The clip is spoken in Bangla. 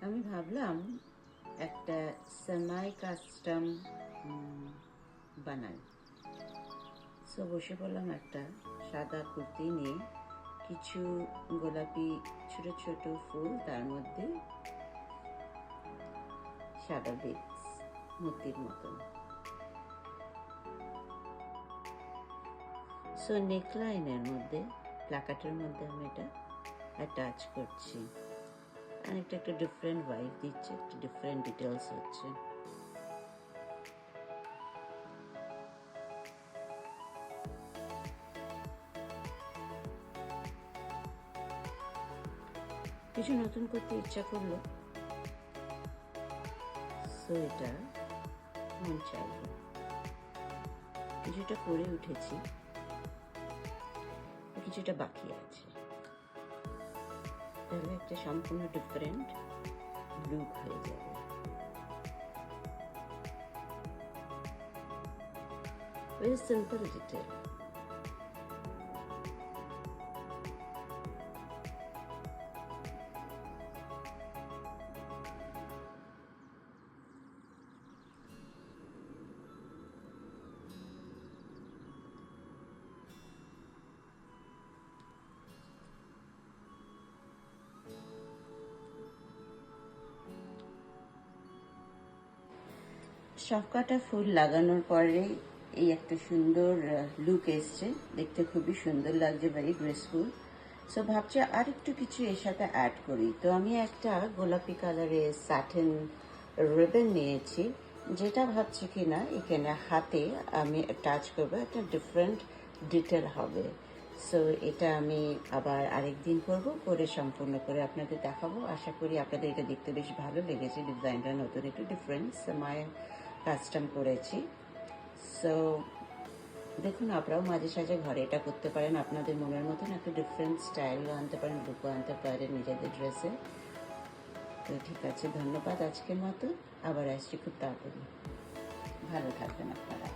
আমি ভাবলাম একটা সেমাই কাস্টম বানাই। সো বসে পড়লাম একটা সাদা কুর্তি নিয়ে, কিছু গোলাপি ছোট ছোট ফুল, তার মধ্যে সাদা বিটস মতির মতন। সো নেকলাইনের মধ্যে, প্লাকাটের মধ্যে আমি এটা অ্যাটাচ করছি। অনেকটা একটা ডিফারেন্ট ভাইব দিচ্ছে, একটা ডিফারেন্ট ডিটেলস হচ্ছে। কিছু নতুন করতে ইচ্ছা করলো, সো এটা মন চাইল। কিছুটা করে উঠেছি, কিছুটা বাকি আছে। তাহলে একটা সম্পূর্ণ ডিফারেন্ট লুক হয়ে যাবে। Very simple detail. সবকটা ফুল লাগানোর পরে এই একটা সুন্দর লুক এসছে, দেখতে খুবই সুন্দর লাগছে, ভেরি গ্রেসফুল। সো ভাবছি আর একটু কিছু এর সাথে অ্যাড করি। তো আমি একটা গোলাপি কালারের স্যাটিন রিবন নিয়েছি, যেটা ভাবছি কিনা এখানে হাতে আমি টাচ করবো, একটা ডিফারেন্ট ডিটেল হবে। সো এটা আমি আবার আরেকদিন করবো, করে সম্পূর্ণ করে আপনাদের দেখাবো। আশা করি আপনাদের এটা দেখতে বেশ ভালো লেগেছে। ডিজাইনটা নতুন, একটু ডিফারেন্ট মায়ের কাস্টম করেছি। সো দেখুন, আপনারাও মাঝে সাঝে ঘরে এটা করতে পারেন, আপনাদের মনের মতন একটা ডিফারেন্ট স্টাইলও আনতে পারেন, লুকও আনতে পারেন নিজেদের ড্রেসে। তো ঠিক আছে, ধন্যবাদ আজকের মতো। আবার আসছি খুব তাড়াতাড়ি। ভালো থাকবেন আপনারা।